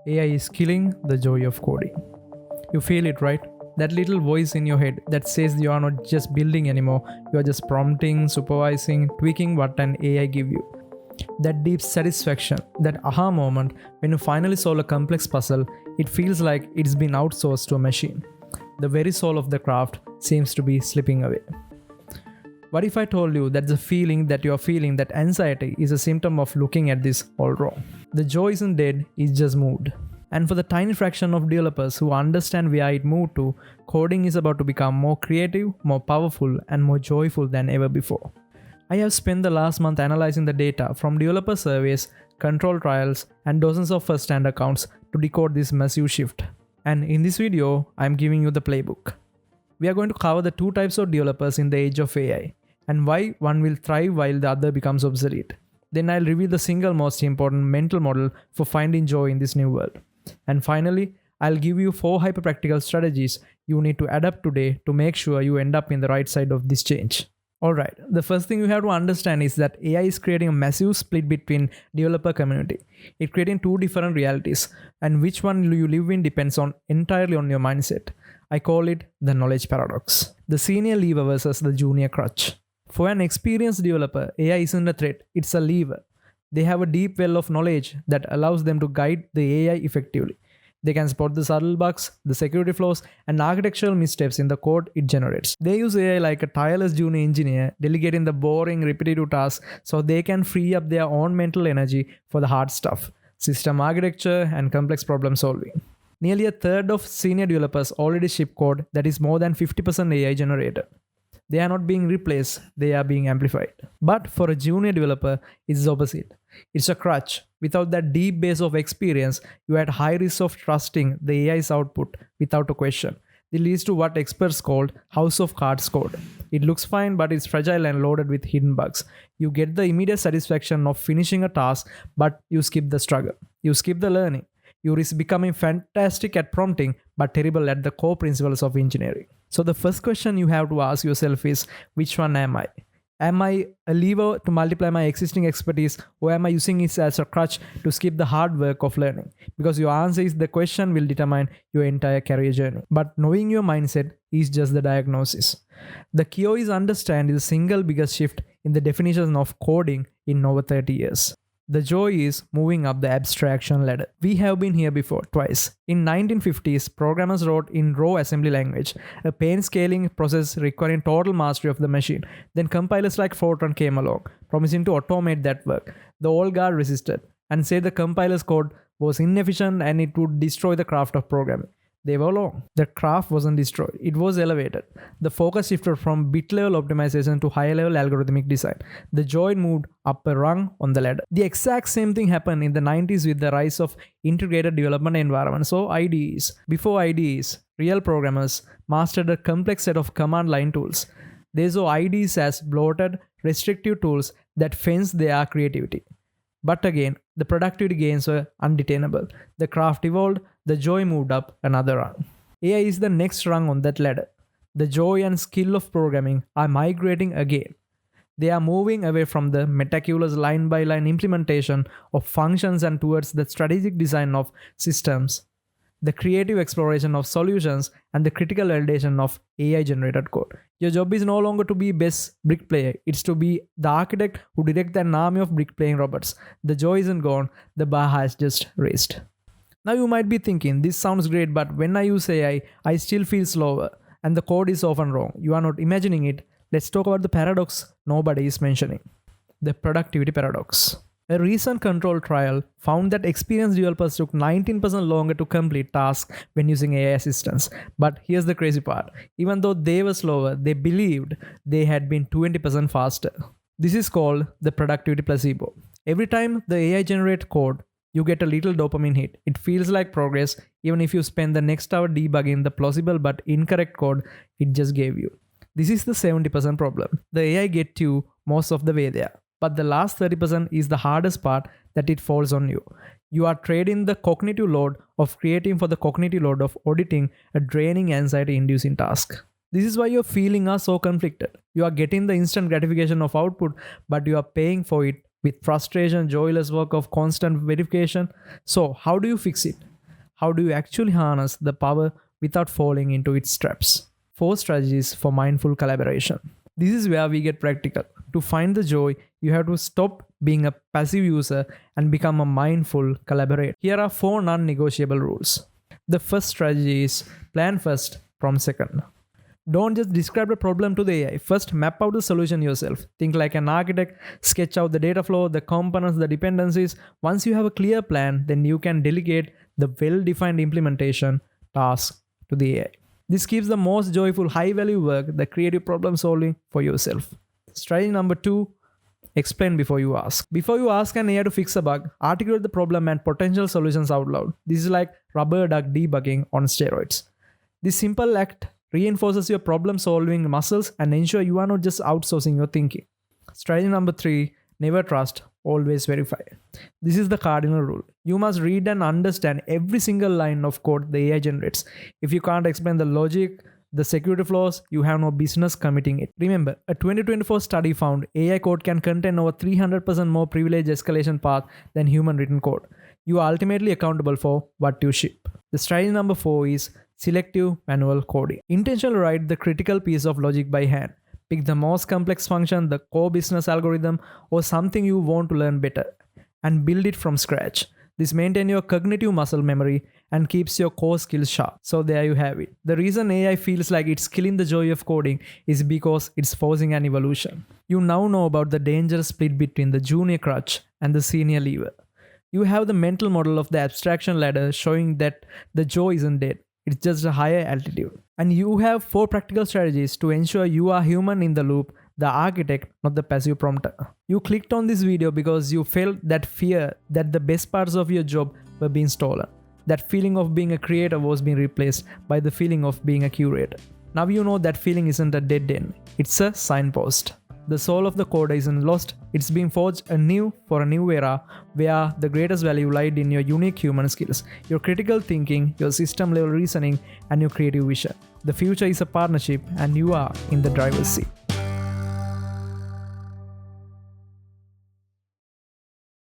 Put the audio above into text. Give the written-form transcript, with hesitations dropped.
AI is killing the joy of coding. You feel it, right? That little voice in your head that says you are not just building anymore, you are just prompting, supervising, tweaking what an AI give you. That deep satisfaction, that aha moment when you finally solve a complex puzzle, it feels like it's been outsourced to a machine. The very soul of the craft seems to be slipping away. What if I told you that the feeling that you are feeling, that anxiety, is a symptom of looking at this all wrong? The joy isn't dead, it's just moved. And for the tiny fraction of developers who understand where it moved to, coding is about to become more creative, more powerful, and more joyful than ever before. I have spent the last month analyzing the data from developer surveys, control trials, and dozens of first-hand accounts to decode this massive shift. And in this video, I am giving you the playbook. We are going to cover the two types of developers in the age of AI, and why one will thrive while the other becomes obsolete. Then I'll reveal the single most important mental model for finding joy in this new world. And finally, I'll give you 4 hyper-practical strategies you need to adapt today to make sure you end up in the right side of this change. Alright, the first thing you have to understand is that AI is creating a massive split between developer community. It's creating two different realities, and which one you live in depends entirely on your mindset. I call it the knowledge paradox. The senior lever versus the junior crutch. For an experienced developer, AI isn't a threat, it's a lever. They have a deep well of knowledge that allows them to guide the AI effectively. They can spot the subtle bugs, the security flaws, and architectural missteps in the code it generates. They use AI like a tireless junior engineer, delegating the boring, repetitive tasks so they can free up their own mental energy for the hard stuff, system architecture, and complex problem solving. Nearly a third of senior developers already ship code that is more than 50% AI generated. They are not being replaced, they are being amplified. But for a junior developer, it's the opposite. It's a crutch. Without that deep base of experience, you are at high risk of trusting the AI's output without a question. This leads to what experts call house of cards code. It looks fine, but it's fragile and loaded with hidden bugs. You get the immediate satisfaction of finishing a task, but you skip the struggle. You skip the learning. You risk becoming fantastic at prompting, but terrible at the core principles of engineering. So the first question you have to ask yourself is, which one am I? Am I a lever to multiply my existing expertise, or am I using it as a crutch to skip the hard work of learning? Because your answer is the question will determine your entire career journey. But knowing your mindset is just the diagnosis. The key is understand the single biggest shift in the definition of coding in over 30 years. The joy is moving up the abstraction ladder. We have been here before, twice. In 1950s, programmers wrote in raw assembly language, a pain-scaling process requiring total mastery of the machine. Then compilers like Fortran came along, promising to automate that work. The old guard resisted and said the compiler's code was inefficient and it would destroy the craft of programming. They were wrong. The craft wasn't destroyed, it was elevated. The focus shifted from bit-level optimization to higher-level algorithmic design. The joy moved up a rung on the ladder. The exact same thing happened in the 90s with the rise of integrated development environments, or IDEs. Before IDEs, real programmers mastered a complex set of command line tools. They saw IDEs as bloated, restrictive tools that fenced their creativity. But again, the productivity gains were undetainable. The craft evolved, the joy moved up another rung. AI is the next rung on that ladder. The joy and skill of programming are migrating again. They are moving away from the meticulous line-by-line implementation of functions and towards the strategic design of systems, the creative exploration of solutions, and the critical validation of AI-generated code. Your job is no longer to be best brick player, it's to be the architect who directs an army of brick playing robots. The joy isn't gone, the bar has just raised. Now you might be thinking, this sounds great, but when I use AI, I still feel slower, and the code is often wrong. You are not imagining it. Let's talk about the paradox nobody is mentioning. The productivity paradox. A recent control trial found that experienced developers took 19% longer to complete tasks when using AI assistants. But here's the crazy part. Even though they were slower, they believed they had been 20% faster. This is called the productivity placebo. Every time the AI generates code, you get a little dopamine hit. It feels like progress, even if you spend the next hour debugging the plausible but incorrect code it just gave you. This is the 70% problem. The AI gets you most of the way there. But the last 30% is the hardest part, that it falls on you. You are trading the cognitive load of creating for the cognitive load of auditing a draining, anxiety-inducing task. This is why your feelings are so conflicted. You are getting the instant gratification of output, but you are paying for it with frustration, joyless work of constant verification. So how do you fix it? How do you actually harness the power without falling into its traps? 4 strategies for mindful collaboration. This is where we get practical. To find the joy, you have to stop being a passive user and become a mindful collaborator. Here are 4 non-negotiable rules. The first strategy is plan first, prompt second. Don't just describe the problem to the AI. First, map out the solution yourself. Think like an architect, sketch out the data flow, the components, the dependencies. Once you have a clear plan, then you can delegate the well-defined implementation task to the AI. This keeps the most joyful, high-value work, the creative problem solving, for yourself. Strategy number 2, explain before you ask. Before you ask an AI to fix a bug, articulate the problem and potential solutions out loud. This is like rubber duck debugging on steroids. This simple act reinforces your problem solving muscles and ensure you are not just outsourcing your thinking. Strategy number 3, never trust, always verify. This is the cardinal rule. You must read and understand every single line of code the AI generates. If you can't explain the logic, the security flaws, you have no business committing it. Remember, a 2024 study found AI code can contain over 300% more privilege escalation path than human written code. You are ultimately accountable for what you ship. The strategy number 4 is selective manual coding. Intentionally write the critical piece of logic by hand. Pick the most complex function, the core business algorithm, or something you want to learn better, and build it from scratch. This maintains your cognitive muscle memory and keeps your core skills sharp. So there you have it. The reason AI feels like it's killing the joy of coding is because it's forcing an evolution. You now know about the dangerous split between the junior crutch and the senior lever. You have the mental model of the abstraction ladder showing that the joy isn't dead. It's just a higher altitude. And you have 4 practical strategies to ensure you are human in the loop, the architect, not the passive prompter. You clicked on this video because you felt that fear that the best parts of your job were being stolen. That feeling of being a creator was being replaced by the feeling of being a curator. Now you know that feeling isn't a dead end. It's a signpost. The soul of the coder isn't lost, it's being forged anew for a new era where the greatest value lied in your unique human skills, your critical thinking, your system level reasoning, and your creative vision. The future is a partnership and you are in the driver's seat.